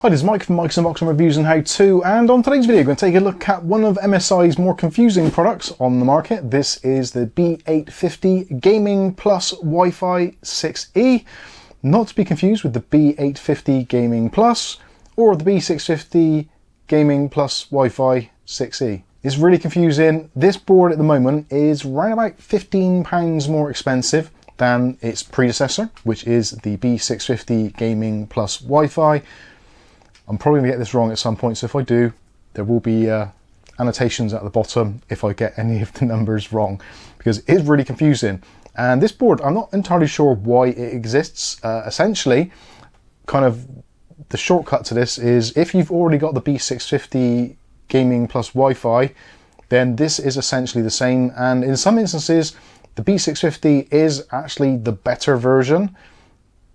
Hi, this is Mike from Mike's Unboxing Reviews and How To, and on today's video we're going to take a look at one of MSI's more confusing products on the market. This is the B850 Gaming Plus Wi-Fi 6E, not to be confused with the B850 Gaming Plus or the B650 Gaming Plus Wi-Fi 6E. It's really confusing. This board at the moment is around about £15 more expensive than its predecessor, which is the B650 Gaming Plus Wi-Fi. I'm probably going to get this wrong at some point, so if I do, there will be annotations at the bottom if I get any of the numbers wrong, because it is really confusing. And this board, I'm not entirely sure why it exists. Essentially, kind of the shortcut to this is if you've already got the B650 Gaming Plus Wi-Fi, then this is essentially the same. And in some instances, the B650 is actually the better version.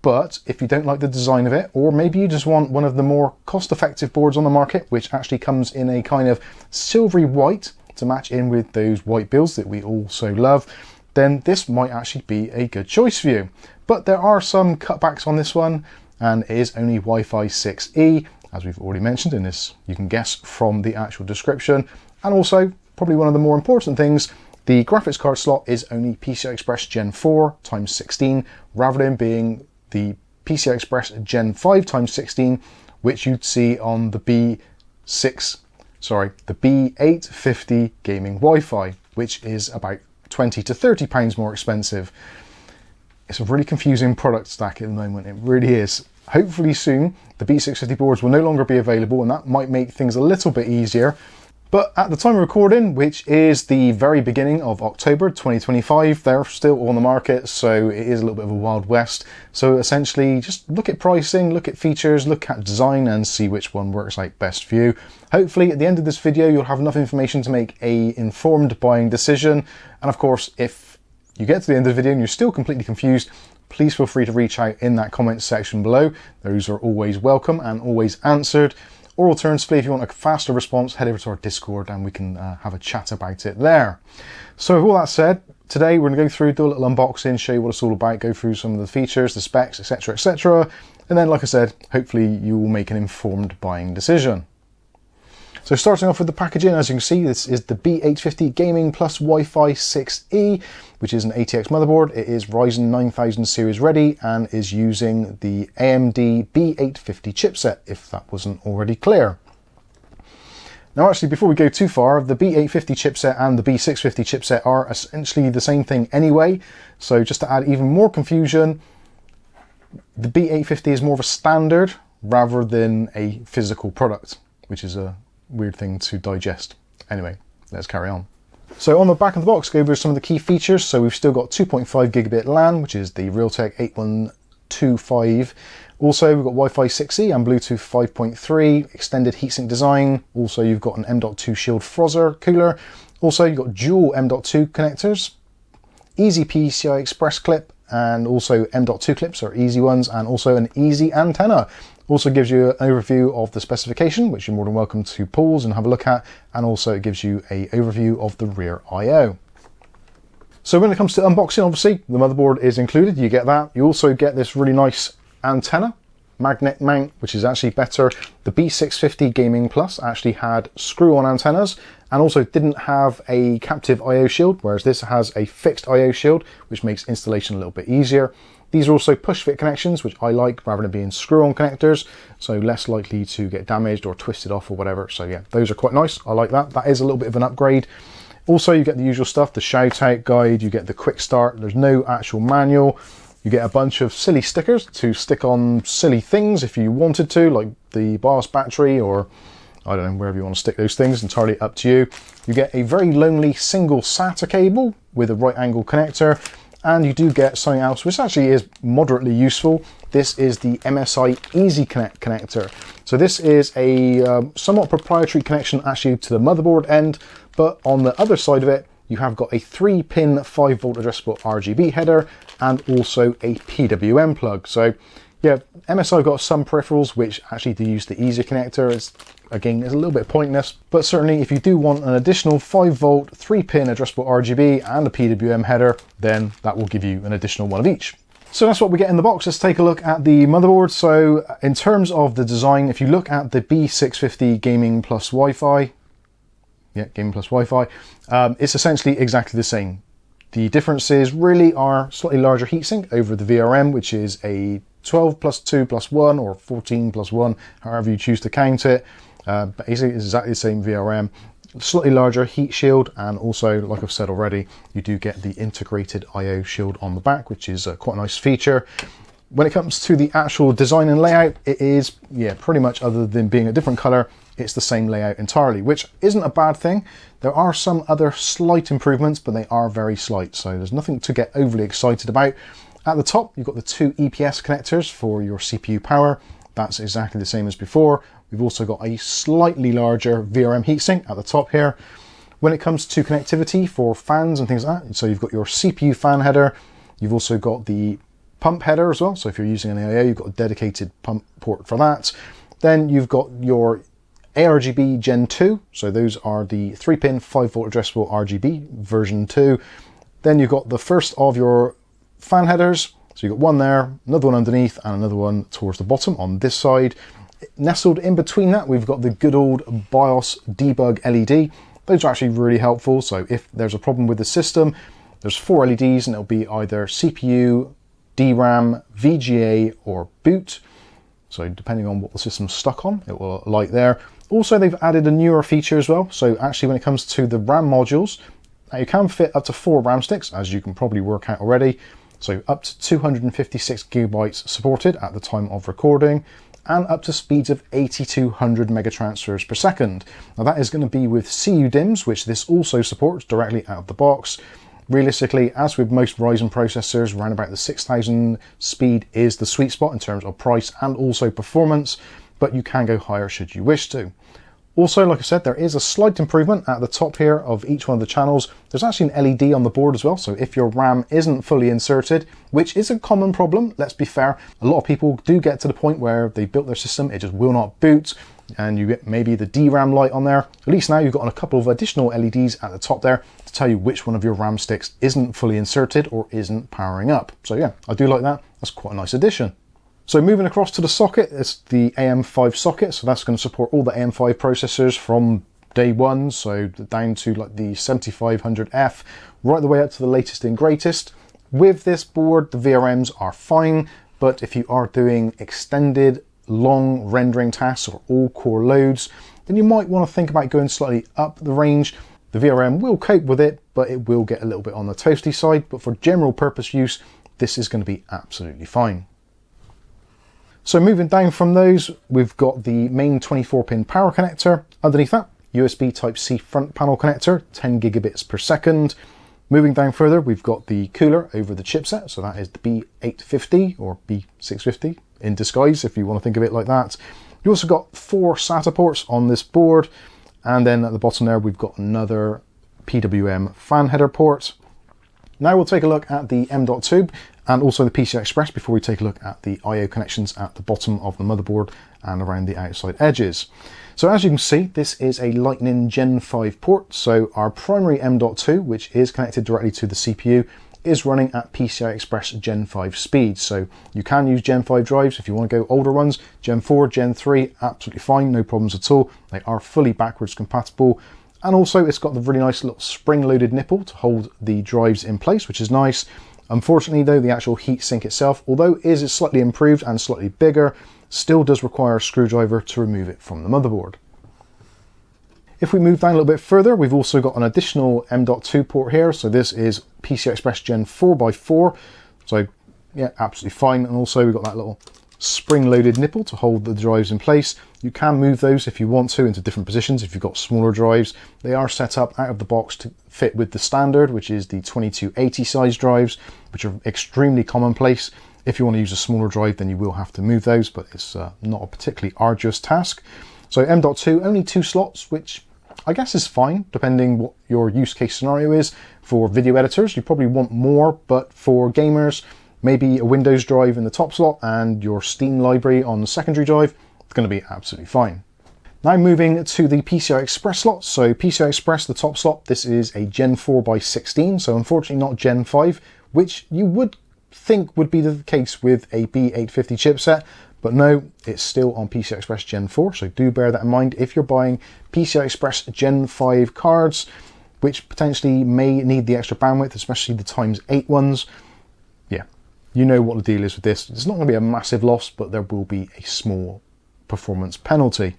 But if you don't like the design of it, or maybe you just want one of the more cost-effective boards on the market, which actually comes in a kind of silvery white to match in with those white builds that we all so love, then this might actually be a good choice for you. But there are some cutbacks on this one, and it is only Wi-Fi 6E, as we've already mentioned in this, you can guess from the actual description. And also, probably one of the more important things, the graphics card slot is only PCI Express Gen 4 x 16, rather than being the PCI Express Gen 5 x 16, which you'd see on the B850 Gaming Wi-Fi, which is about £20 to £30 more expensive. It's a really confusing product stack at the moment, it really is. Hopefully soon the B650 boards will no longer be available, and that might make things a little bit easier. But at the time of recording, which is the very beginning of October 2025, they're still on the market, so it is a little bit of a wild west. So essentially, just look at pricing, look at features, look at design, and see which one works out best for you. Hopefully, at the end of this video, you'll have enough information to make an informed buying decision. And of course, if you get to the end of the video and you're still completely confused, please feel free to reach out in that comment section below. Those are always welcome and always answered. Or alternatively, if you want a faster response, head over to our Discord and we can have a chat about it there. So with all that said, today we're going to go through, do a little unboxing, show you what it's all about, go through some of the features, the specs, etc, etc. And then, like I said, hopefully you will make an informed buying decision. So starting off with the packaging, as you can see, this is the B850 Gaming Plus Wi-Fi 6E, which is an ATX motherboard. It is Ryzen 9000 series ready and is using the AMD B850 chipset, if that wasn't already clear. Now actually, before we go too far, the B850 chipset and the B650 chipset are essentially the same thing anyway. So just to add even more confusion, the B850 is more of a standard rather than a physical product, which is a weird thing to digest. Anyway, let's carry on. So on the back of the box, go over some of the key features. So we've still got 2.5 gigabit LAN, which is the Realtek 8125. Also, we've got Wi-Fi 6E and Bluetooth 5.3, extended heatsink design. Also, you've got an M.2 Shield Frozzer cooler. Also, you've got dual M.2 connectors, easy PCI Express clip, and also M.2 clips are easy ones, and also an easy antenna. Also gives you an overview of the specification, which you're more than welcome to pause and have a look at, and also it gives you an overview of the rear I/O. So when it comes to unboxing, obviously the motherboard is included, you get that. You also get this really nice antenna, magnet mount, which is actually better. The B650 Gaming Plus actually had screw-on antennas and also didn't have a captive I/O shield, whereas this has a fixed I/O shield, which makes installation a little bit easier. These are also push-fit connections, which I like rather than being screw-on connectors, so less likely to get damaged or twisted off or whatever. So yeah, those are quite nice. I like that. That is a little bit of an upgrade. Also, you get the usual stuff, the shout-out guide, you get the quick start. There's no actual manual. You get a bunch of silly stickers to stick on silly things if you wanted to, like the BIOS battery, or I don't know, wherever you want to stick those things, entirely up to you. You get a very lonely single SATA cable with a right angle connector. And you do get something else, which actually is moderately useful. This is the MSI Easyconnect connector. So this is a somewhat proprietary connection actually to the motherboard end, but on the other side of it, you have got a 3-pin 5-volt addressable RGB header and also a PWM plug. So yeah, MSI got some peripherals which actually do use the Easy connector. It's, again, it's a little bit pointless, but certainly if you do want an additional 5-volt 3-pin addressable RGB and a PWM header, then that will give you an additional one of each. So that's what we get in the box. Let's take a look at the motherboard. So in terms of the design, if you look at the B650 Gaming Plus Wi-Fi, Gaming Plus Wi-Fi, it's essentially exactly the same. The differences really are slightly larger heatsink over the VRM, which is a 12 plus 2 plus 1 or 14 plus 1, however you choose to count it. Basically, it's exactly the same VRM. Slightly larger heat shield, and also, like I've said already, you do get the integrated I/O shield on the back, which is quite a nice feature. When it comes to the actual design and layout, it is, pretty much, other than being a different color, it's the same layout entirely, which isn't a bad thing. There are some other slight improvements, but they are very slight, so there's nothing to get overly excited about. At the top, you've got the 2 EPS connectors for your CPU power. That's exactly the same as before. We've also got a slightly larger VRM heatsink at the top here. When it comes to connectivity for fans and things like that, so you've got your CPU fan header, you've also got the pump header as well. So if you're using an AIO, you've got a dedicated pump port for that. Then you've got your ARGB Gen 2. So those are the 3-pin 5-volt addressable RGB version 2. Then you've got the first of your fan headers. So you've got one there, another one underneath, and another one towards the bottom on this side. Nestled in between that, we've got the good old BIOS debug LED. Those are actually really helpful. So if there's a problem with the system, there's 4 LEDs and it'll be either CPU, DRAM, VGA, or boot. So depending on what the system's stuck on, it will light there. Also, they've added a newer feature as well. So actually, when it comes to the RAM modules, now you can fit up to 4 RAM sticks, as you can probably work out already. So up to 256 gigabytes supported at the time of recording, and up to speeds of 8200 megatransfers per second. Now that is going to be with CU DIMMs, which this also supports directly out of the box. Realistically, as with most Ryzen processors, around about the 6000 speed is the sweet spot in terms of price and also performance, but you can go higher should you wish to. Also, like I said, there is a slight improvement at the top here of each one of the channels. There's actually an LED on the board as well, so if your RAM isn't fully inserted, which is a common problem, let's be fair, a lot of people do get to the point where they built their system, it just will not boot, and you get maybe the DRAM light on there. At least now you've got a couple of additional LEDs at the top there to tell you which one of your RAM sticks isn't fully inserted or isn't powering up. So yeah, I do like that. That's quite a nice addition. So moving across to the socket, it's the AM5 socket. So that's going to support all the AM5 processors from day one, so down to like the 7500F, right the way up to the latest and greatest. With this board, the VRMs are fine, but if you are doing extended, long rendering tasks or all core loads, then you might want to think about going slightly up the range. The VRM will cope with it, but it will get a little bit on the toasty side. But for general purpose use, this is going to be absolutely fine. So moving down from those, we've got the main 24-pin power connector. Underneath that, USB Type-C front panel connector, 10 gigabits per second. Moving down further, we've got the cooler over the chipset. So that is the B850 or B650 in disguise, if you want to think of it like that. You also got 4 SATA ports on this board. And then at the bottom there, we've got another PWM fan header port. Now we'll take a look at the M.2 and also the PCI Express before we take a look at the I/O connections at the bottom of the motherboard and around the outside edges. So as you can see, this is a Lightning Gen 5 port. So our primary M.2, which is connected directly to the CPU, is running at PCI Express Gen 5 speed. So you can use Gen 5 drives if you want to go older ones. Gen 4, Gen 3, absolutely fine, no problems at all. They are fully backwards compatible. And also it's got the really nice little spring-loaded nipple to hold the drives in place, which is nice. Unfortunately though, the actual heatsink itself, although it is slightly improved and slightly bigger, still does require a screwdriver to remove it from the motherboard. If we move down a little bit further, we've also got an additional M.2 port here. So this is PCI Express Gen 4x4. So yeah, absolutely fine. And also we've got that little spring-loaded nipple to hold the drives in place. You can move those if you want to into different positions if you've got smaller drives. They are set up out of the box to fit with the standard, which is the 2280 size drives, which are extremely commonplace. If you want to use a smaller drive, then you will have to move those, but it's not a particularly arduous task. So M.2, only 2 slots, which I guess is fine, depending what your use case scenario is. For video editors, you probably want more, but for gamers, maybe a Windows drive in the top slot and your Steam library on the secondary drive, it's going to be absolutely fine. Now moving to the PCI Express slot. So PCI Express, the top slot, this is a Gen 4x16, so unfortunately not Gen 5, which you would think would be the case with a B850 chipset, but no, it's still on PCI Express Gen 4, so do bear that in mind if you're buying PCI Express Gen 5 cards, which potentially may need the extra bandwidth, especially the ×8 ones. Yeah, you know what the deal is with this. It's not going to be a massive loss, but there will be a small performance penalty.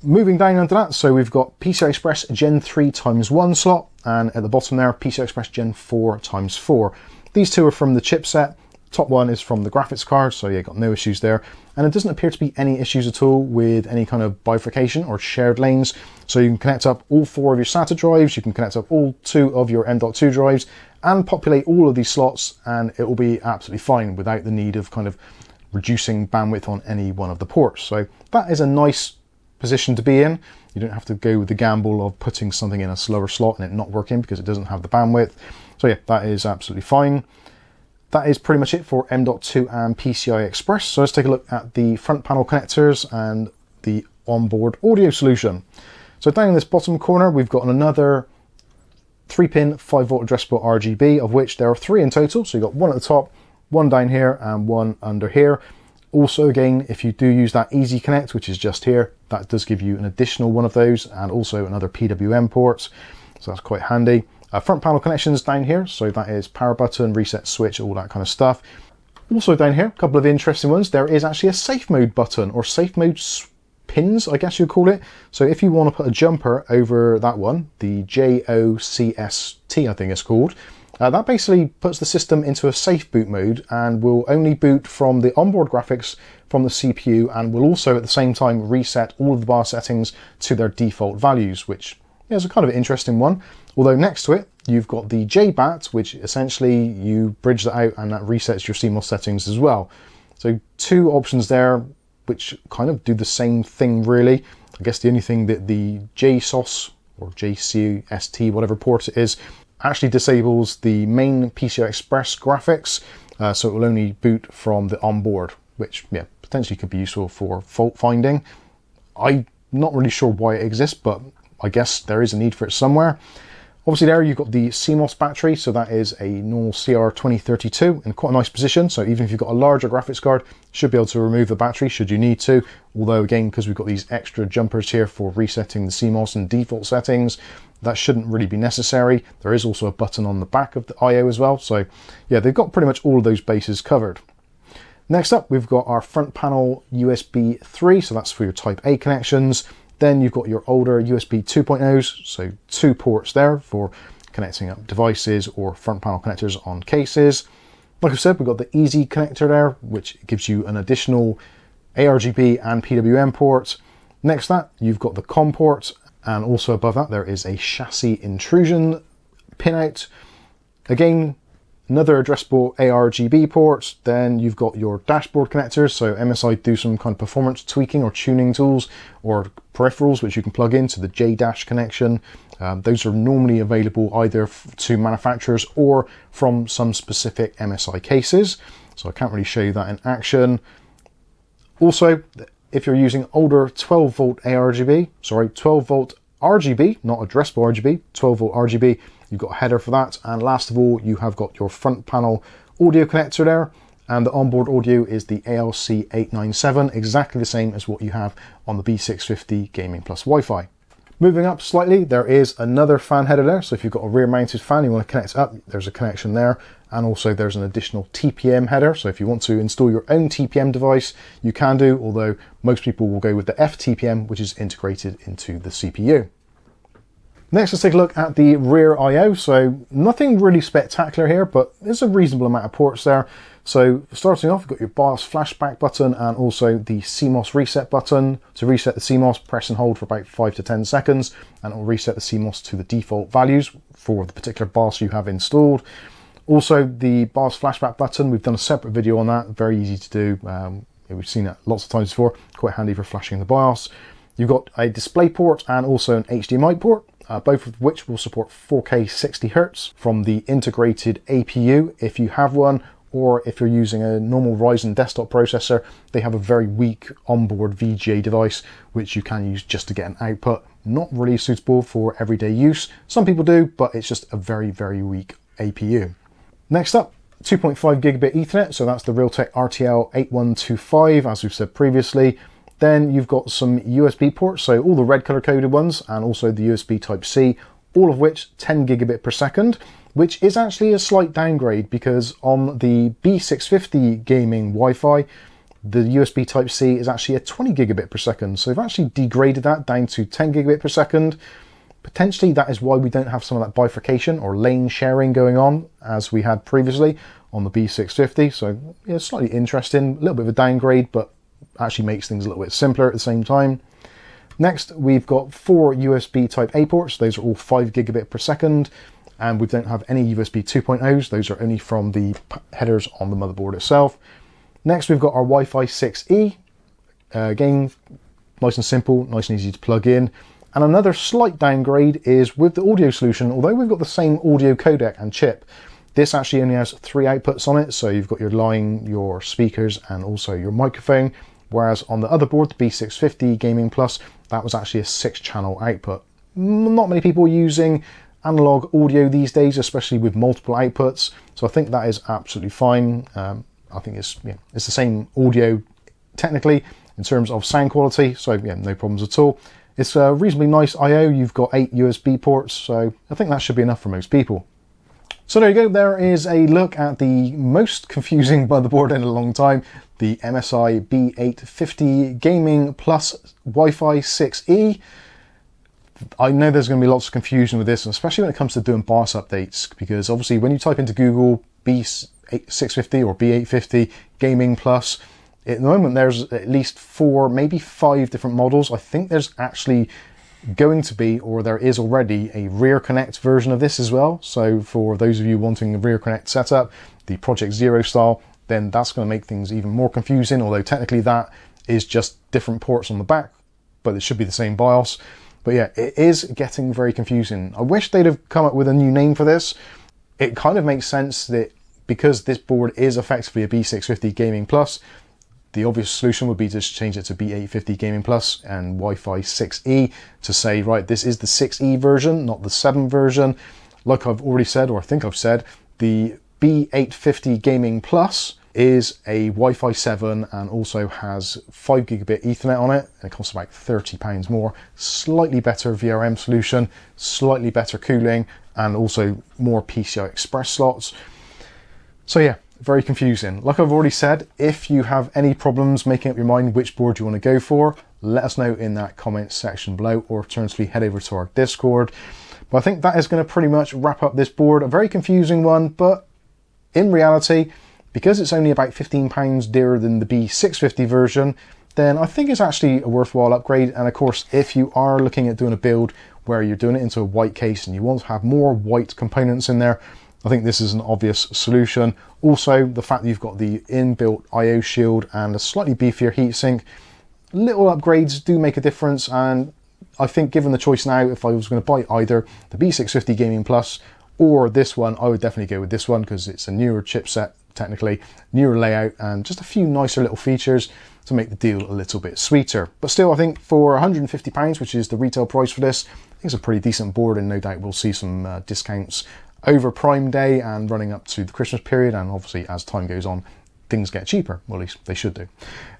Moving down under that, so we've got PCI Express Gen 3 ×1 slot, and at the bottom there, PCI Express Gen 4 ×4. These two are from the chipset. Top one is from the graphics card, so yeah, got no issues there. And it doesn't appear to be any issues at all with any kind of bifurcation or shared lanes. So you can connect up all 4 of your SATA drives, you can connect up all 2 of your M.2 drives, and populate all of these slots, and it will be absolutely fine without the need of kind of reducing bandwidth on any one of the ports. So that is a nice position to be in. You don't have to go with the gamble of putting something in a slower slot and it not working because it doesn't have the bandwidth. So yeah, that is absolutely fine. That is pretty much it for M.2 and PCI Express. So let's take a look at the front panel connectors and the onboard audio solution. So down in this bottom corner, we've got another 3-pin 5-volt addressable RGB, of which there are 3 in total. So you've got one at the top, one down here, and one under here. Also, again, if you do use that Easyconnect, which is just here, that does give you an additional one of those, and also another PWM port. So that's quite handy. Front panel connections down here, so that is power button, reset switch, all that kind of stuff. Also down here, a couple of interesting ones. There is actually a safe mode button, or safe mode pins, I guess you'd call it. So if you want to put a jumper over that one, the JOCST I think it's called, that basically puts the system into a safe boot mode and will only boot from the onboard graphics from the CPU, and will also at the same time reset all of the bar settings to their default values, which is a kind of an interesting one. Although next to it, you've got the JBAT, which essentially you bridge that out and that resets your CMOS settings as well. So 2 options there, which kind of do the same thing really. I guess the only thing that the JSOS or JCST, whatever port it is, actually disables the main PCI Express graphics, so it will only boot from the onboard, which yeah, potentially could be useful for fault finding. I'm not really sure why it exists, but I guess there is a need for it somewhere. Obviously there you've got the CMOS battery, so that is a normal CR2032 in quite a nice position. So even if you've got a larger graphics card, you should be able to remove the battery should you need to. Although again, because we've got these extra jumpers here for resetting the CMOS and default settings, that shouldn't really be necessary. There is also a button on the back of the I/O as well. So yeah, they've got pretty much all of those bases covered. Next up, we've got our front panel USB 3, so that's for your Type A connections. Then you've got your older USB 2.0s, so 2 ports there for connecting up devices or front panel connectors on cases. Like I said, we've got the Easy connector there, which gives you an additional ARGB and PWM port. Next to that, you've got the COM port, and also above that there is a chassis intrusion pinout. Again, another addressable ARGB port. Then you've got your dashboard connectors, so MSI do some kind of performance tweaking or tuning tools or peripherals which you can plug into the JDash connection. Those are normally available either to manufacturers or from some specific MSI cases, so I can't really show you that in action. Also, if you're using older 12 volt ARGB, sorry, 12 volt RGB, not addressable RGB, 12 volt RGB, you've got a header for that. And last of all, you have got your front panel audio connector there, and the onboard audio is the ALC897, exactly the same as what you have on the B650 Gaming Plus Wi-Fi. Moving up slightly, there is another fan header there, so if you've got a rear mounted fan you want to connect up, there's a connection there. And also there's an additional TPM header, so if you want to install your own TPM device, you can do, although most people will go with the FTPM, which is integrated into the CPU. Next, let's take a look at the rear I/O. So nothing really spectacular here, but there's a reasonable amount of ports there. So starting off, you've got your BIOS flashback button and also the CMOS reset button. To reset the CMOS, press and hold for about 5 to 10 seconds, and it will reset the CMOS to the default values for the particular BIOS you have installed. Also, the BIOS flashback button, we've done a separate video on that, very easy to do. We've seen that lots of times before, quite handy for flashing the BIOS. You've got a display port and also an HDMI port, both of which will support 4K 60Hz from the integrated APU if you have one, or if you're using a normal Ryzen desktop processor, they have a very weak onboard VGA device, which you can use just to get an output. Not really suitable for everyday use. Some people do, but it's just a very, very weak APU. Next up, 2.5 gigabit Ethernet, so that's the Realtek RTL 8125, as we've said previously. Then you've got some USB ports, so all the red color coded ones, and also the USB Type-C, all of which 10 gigabit per second, which is actually a slight downgrade because on the B650 Gaming Wi-Fi, the USB Type-C is actually a 20 gigabit per second. So they've actually degraded that down to 10 gigabit per second. Potentially that is why we don't have some of that bifurcation or lane sharing going on as we had previously on the B650. So yeah, slightly interesting, a little bit of a downgrade, but actually makes things a little bit simpler at the same time. Next, we've got 4 USB Type-A ports. Those are all 5 gigabit per second. And we don't have any USB 2.0s. Those are only from the headers on the motherboard itself. Next, we've got our Wi-Fi 6E. Again, nice and simple, nice and easy to plug in. And another slight downgrade is with the audio solution. Although we've got the same audio codec and chip, this actually only has 3 outputs on it. So you've got your line, your speakers, and also your microphone. Whereas on the other board, the B650 Gaming Plus, that was actually a 6-channel output. Not many people using analog audio these days, especially with multiple outputs. So I think that is absolutely fine. I think it's the same audio technically in terms of sound quality. So yeah, no problems at all. It's a reasonably nice I/O. You've got 8 USB ports, so I think that should be enough for most people. So there you go. There is a look at the most confusing motherboard in a long time, the MSI B850 Gaming Plus Wi-Fi 6E. I know there's going to be lots of confusion with this, especially when it comes to doing BIOS updates, because obviously when you type into Google B650 or B850 Gaming Plus, at the moment there's at least 4, maybe 5 different models. I think there's actually going to be, or there is already, a rear connect version of this as well. So for those of you wanting a rear connect setup, the Project Zero style, then that's going to make things even more confusing, although technically that is just different ports on the back, but it should be the same BIOS. But yeah, it is getting very confusing. I wish they'd have come up with a new name for this. It kind of makes sense that because this board is effectively a B650 Gaming Plus, the obvious solution would be to just change it to B850 Gaming Plus and Wi-Fi 6E to say, right, this is the 6E version, not the 7 version. Like I've already said, or I think I've said, the B850 Gaming Plus is a Wi-Fi 7 and also has 5 gigabit Ethernet on it. And it costs about £30 more. Slightly better VRM solution, slightly better cooling, and also more PCI Express slots. So yeah, very confusing. Like I've already said, if you have any problems making up your mind which board you want to go for, let us know in that comments section below, or alternatively head over to our Discord. But I think that is going to pretty much wrap up this board. A very confusing one, but in reality, because it's only about £15 dearer than the B650 version, then I think it's actually a worthwhile upgrade. And of course, if you are looking at doing a build where you're doing it into a white case and you want to have more white components in there, I think this is an obvious solution. Also, the fact that you've got the inbuilt I/O shield and a slightly beefier heatsink, little upgrades do make a difference. And I think given the choice now, if I was going to buy either the B650 Gaming Plus or this one, I would definitely go with this one because it's a newer chipset, technically, newer layout, and just a few nicer little features to make the deal a little bit sweeter. But still, I think for £150, which is the retail price for this, I think it's a pretty decent board, and no doubt we'll see some discounts over Prime Day and running up to the Christmas period, and obviously as time goes on things get cheaper, well, at least they should do.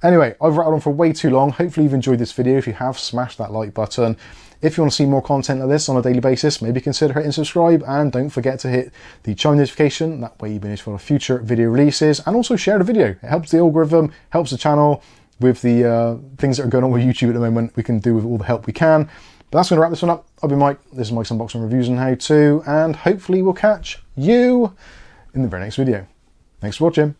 Anyway, I've rattled on for way too long. Hopefully you've enjoyed this video. If you have, smash that like button. If you want to see more content like this on a daily basis, maybe consider hitting subscribe, and don't forget to hit the chime notification. That way you'll be notified of future video releases, and also share the video. It helps the algorithm, helps the channel with the things that are going on with YouTube at the moment. We can do with all the help we can. But that's going to wrap this one up. I've been Mike. This is Mike's Unboxing Reviews and How To, and hopefully we'll catch you in the very next video. Thanks for watching.